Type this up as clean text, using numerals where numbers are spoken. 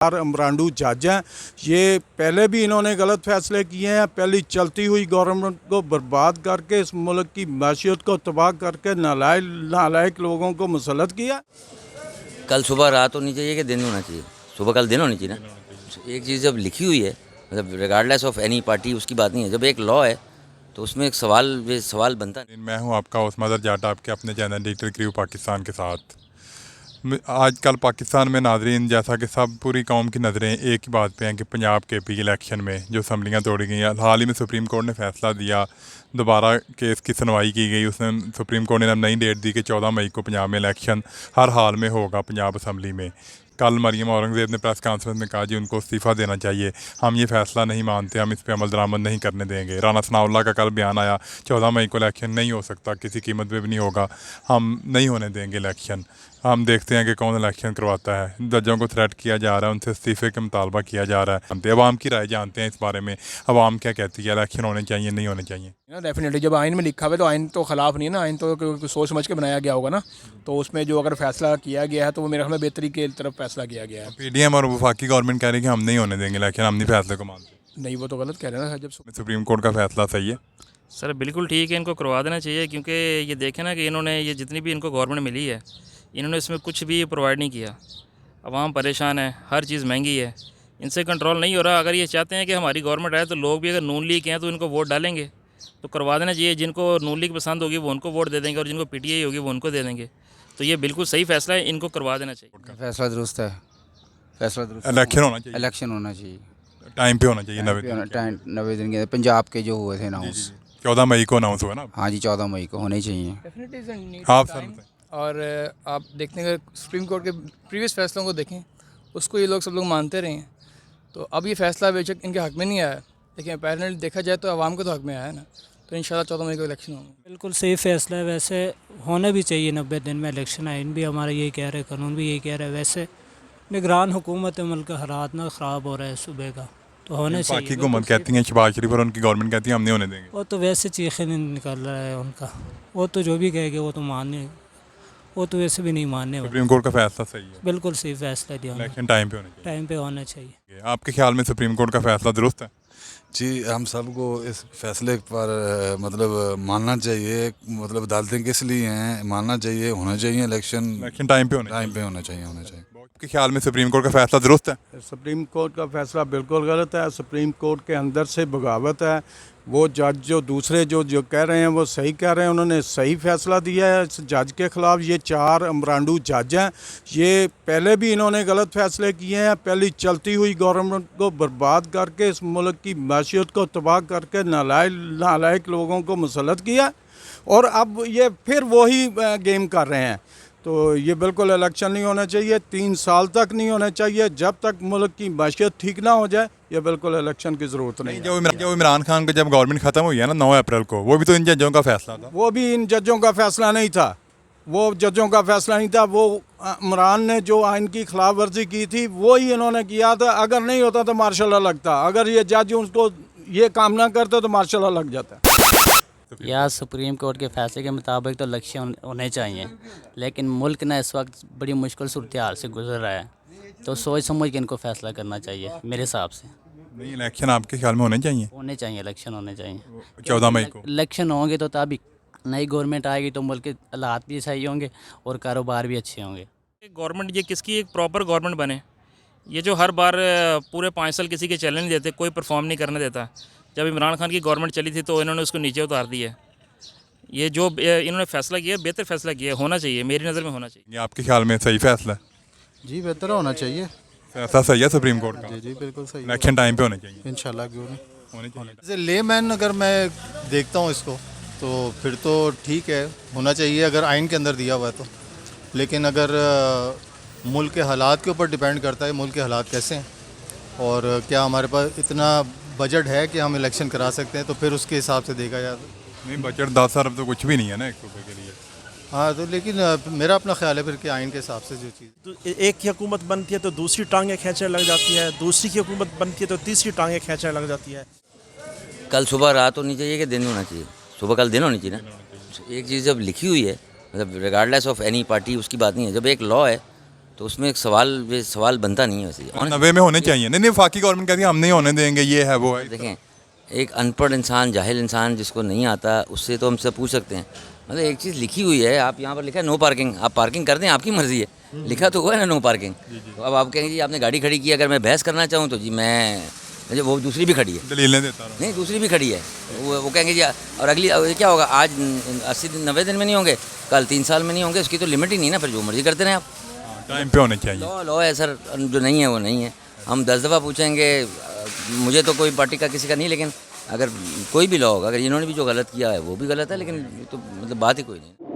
अमरांडू जज हैं, ये पहले भी इन्होंने गलत फैसले किए हैं। पहली चलती हुई गवर्नमेंट को बर्बाद करके इस मुल्क की मैशियत को तबाह करके नालायक लोगों को मुसल्लत किया। कल सुबह रात होनी चाहिए कि दिन होना चाहिए? सुबह कल दिन होनी चाहिए ना। एक चीज़ जब लिखी हुई है, मतलब रिगार्डलेस ऑफ एनी पार्टी, उसकी बात नहीं है। जब एक लॉ है तो उसमें एक सवाल बनता है। मैं हूं आपका उस्मान जाट, आपके अपने चैनल डिजिटल क्रू पाकिस्तान के साथ। आजकल पाकिस्तान में नाज़रीन, जैसा कि सब पूरी कौम की नज़रें एक ही बात पे हैं कि पंजाब के पी इलेक्शन में जो असम्बलियाँ तोड़ी गई हैं, हाल ही में सुप्रीम कोर्ट ने फैसला दिया, दोबारा केस की सुनवाई की गई। उसने सुप्रीम कोर्ट ने नई डेट दी कि 14 मई को पंजाब में इलेक्शन हर हाल में होगा पंजाब असम्बली में। कल मरियम औरंगज़ेब ने प्रेस कॉन्फ्रेंस में कहा जी उनको इस्तीफ़ा देना चाहिए, हम ये फ़ैसला नहीं मानते, हम इस पर अमल दरामद नहीं करने देंगे। राना सनाउल्लाह का कल बयान आया 14 मई को इलेक्शन नहीं हो सकता, किसी कीमत पे भी नहीं होगा, हम नहीं होने देंगे इलेक्शन। हम देखते हैं कि कौन इलेक्शन करवाता है। जजों को थ्रेट किया जा रहा है, उनसे इस्तीफ़े का मुतालबा किया जा रहा है। अवाम की राय जानते हैं इस बारे में, अवाम क्या कहती है, इलेक्शन होने चाहिए नहीं होने चाहिए? डेफिनेटली जब आइन में लिखा हुआ है तो आइन तो ख़िलाफ़ नहीं है ना, आइन तो सोच समझ के बनाया गया होगा ना। तो उसमें जो अगर फैसला किया गया है तो वो मेरे ख्याल में बेहतरी की तरफ फैसला किया गया है। PDM और वफाकी गवर्नमेंट कह रही है कि हम नहीं होने देंगे इलेक्शन, हम नहीं फैसले को मानते। नहीं, वो तो गलत कह रहे हैं ना। जब सुप्रीम कोर्ट का फैसला सही है सर बिल्कुल ठीक है, इनको करवा देना चाहिए। क्योंकि ये देखें ना कि इन्होंने ये जितनी भी इनको गवर्नमेंट मिली है, इन्होंने इसमें कुछ भी प्रोवाइड नहीं किया। आवाम परेशान है, हर चीज़ महंगी है, इनसे कंट्रोल नहीं हो रहा। अगर ये चाहते हैं कि हमारी गवर्नमेंट आए तो लोग भी अगर नून लीग के हैं तो इनको वोट डालेंगे, तो करवा देना चाहिए। जिनको नून लीग पसंद होगी वो उनको वोट दे देंगे और जिनको PTI होगी वो उनको दे देंगे। तो ये बिल्कुल सही फैसला है, इनको करवा देना चाहिए। फैसला दुरुस्त है, फैसला दुरुस्त। इलेक्शन होना चाहिए, इलेक्शन होना चाहिए, टाइम पे होना चाहिए। 90 दिन के पंजाब के जो हुए थे अनाउंस 14 मई को अनाउंस हुआ ना। हाँ जी, 14 मई को होने चाहिए। आप सर और आप देखते हैं अगर सुप्रीम कोर्ट के प्रीवियस फैसलों को देखें, उसको ये लोग सब लोग मानते रहे हैं। तो अब ये फैसला बेशक इनके हक़ में नहीं आया, लेकिन अपैरेंटली देखा जाए तो आवाम के तो हक़ में आया है ना। तो इंशाल्लाह 14 मई को इलेक्शन होंगे। बिल्कुल सही फैसला है। वैसे होने भी चाहिए 90 दिन में इलेक्शन। आइन भी हमारा यही कह रहे हैं, कानून भी यही कह रहा है। वैसे निगरान हुकूमत मुल्क का हालात ना ख़राब हो रहा है सुबह का, तो होने चाहिए। पाकि हुकूमत कहती हैं शहबाज शरीफ और उनकी गवर्नमेंट कहती है हम नहीं होने देंगे। वो तो वैसे चीखें नहीं निकल रहा है उनका, वो तो जो भी कहेंगे वो तो मानने, वो तो वैसे भी नहीं मानने वाले। सुप्रीम कोर्ट का फैसला सही है, बिल्कुल सही फैसला दिया, इलेक्शन टाइम पे होना चाहिए। टाइम पे होना चाहिए। आपके ख्याल में सुप्रीम कोर्ट का फैसला दुरुस्त है? जी, हम सबको इस फैसले पर मतलब मानना चाहिए। मतलब अदालतें किस लिए हैं, मानना चाहिए, होना चाहिए इलेक्शन टाइम पे होना चाहिए। आपके ख्याल में सुप्रीम कोर्ट का फैसला दुरुस्त है? सुप्रीम कोर्ट का फैसला बिल्कुल गलत है। सुप्रीम कोर्ट के अंदर से बगावत है। वो जज जो दूसरे जो कह रहे हैं वो सही कह रहे हैं, उन्होंने सही फैसला दिया है इस जज के ख़िलाफ़। ये 4 अमरांडू जज हैं, ये पहले भी इन्होंने गलत फैसले किए हैं। पहली चलती हुई गवर्नमेंट को बर्बाद करके इस मुल्क की मैशियत को तबाह करके नालायक लोगों को मुसल्लत किया, और अब ये फिर वही गेम कर रहे हैं। तो ये बिल्कुल इलेक्शन नहीं होना चाहिए, 3 साल तक नहीं होना चाहिए। जब तक मुल्क की मैशियत ठीक ना हो जाए, ये बिल्कुल इलेक्शन की ज़रूरत नहीं है। जो इमरान खान को जब गवर्नमेंट ख़त्म हुई है ना 9 अप्रैल को, वो भी तो इन जजों का फैसला था। वो भी इन जजों का फैसला नहीं था, वो जजों का फैसला नहीं था। वो इमरान ने जो आइन की खिलाफ वर्जी की थी वो ही इन्होंने किया था। अगर नहीं होता तो मार्शल लॉ लगता, अगर ये जज उनको ये काम ना करते तो मार्शल लॉ लग जाता। या सुप्रीम कोर्ट के फैसले के मुताबिक तो इलेक्शन होने चाहिए, लेकिन मुल्क ना इस वक्त बड़ी मुश्किल सूरत हाल से गुजर रहा है, तो सोच समझ के इनको फैसला करना चाहिए मेरे हिसाब से। नहीं, इलेक्शन आपके ख्याल में होने चाहिए? इलेक्शन होने चाहिए 14 मई को। इलेक्शन होंगे तो तभी नई गवर्नमेंट आएगी तो मुल्क के हालात भी सही होंगे और कारोबार भी अच्छे होंगे। गवर्नमेंट ये किसकी एक प्रॉपर गवर्नमेंट बने। ये जो हर बार पूरे 5 साल किसी के चलने नहीं देते, कोई परफॉर्म नहीं करने देता। जब इमरान खान की गवर्नमेंट चली थी तो इन्होंने उसको नीचे उतार दिया। ये जो इन्होंने फैसला किया बेहतर फैसला किया, होना चाहिए, मेरी नज़र में होना चाहिए। ये आपके ख्याल में सही फैसला है? जी, बेहतर होना चाहिए। फैसला सही है सुप्रीम कोर्ट का? जी बिल्कुल सही। इलेक्शन टाइम पे होने चाहिए इंशाल्लाह, क्यों नहीं होने चाहिए। एज ए लेमैन अगर मैं देखता हूँ इसको तो फिर तो ठीक है, होना चाहिए अगर आइन के अंदर दिया हुआ है तो। लेकिन अगर मुल्क के हालात के ऊपर डिपेंड करता है, मुल्क के हालात कैसे हैं और क्या हमारे पास इतना बजट है कि हम इलेक्शन करा सकते हैं, तो फिर उसके हिसाब से देखा जाए। नहीं, बजट 10 अरब तो कुछ भी नहीं है ना 1 रुपये के लिए। हाँ, तो लेकिन मेरा अपना ख्याल है फिर कि आइन के हिसाब से जो चीज़। तो एक की हुकूमत बनती है तो दूसरी टांगें खींचने लग जाती है, दूसरी की हुकूमत बनती है तो तीसरी टांगें खींचने लग जाती है। कल सुबह रात होनी चाहिए कि दिन होना चाहिए? सुबह कल दिन होनी चाहिए ना। एक चीज़ जब लिखी हुई है, मतलब रिगार्डलेस ऑफ एनी पार्टी, उसकी बात नहीं है। जब एक लॉ है तो उसमें एक सवाल बनता नहीं है वैसे। 90 में होने चाहिए। नहीं, वफाकी गवर्नमेंट कहती है हम नहीं होने देंगे, ये है वो है। देखें, एक अनपढ़ इंसान, जाहिल इंसान जिसको नहीं आता, उससे तो हमसे पूछ सकते हैं। मतलब एक चीज़ लिखी हुई है, आप यहाँ पर लिखा है नो पार्किंग, आप पार्किंग कर दें, आपकी मर्ज़ी है, लिखा तो हुआ है ना नो पार्किंग। तो अब आप कहेंगे जी आपने गाड़ी खड़ी की, अगर मैं बहस करना चाहूँ तो जी मुझे वो दूसरी भी खड़ी है, दलीलें देता रहा। नहीं दूसरी भी खड़ी है, वो कहेंगे जी। और अगली क्या होगा, आज 80-90 दिन में नहीं होंगे, कल 3 साल में नहीं होंगे, उसकी तो लिमिट ही नहीं ना, फिर जो मर्ज़ी करते रहें आप। टाइम पे होने चाहिए। लॉ है सर, जो नहीं है वो नहीं है। हम 10 दफ़ा पूछेंगे, मुझे तो कोई पार्टी का किसी का नहीं, लेकिन अगर कोई भी लॉ होगा, अगर इन्होंने भी जो गलत किया है वो भी गलत है, लेकिन तो मतलब बात ही कोई नहीं।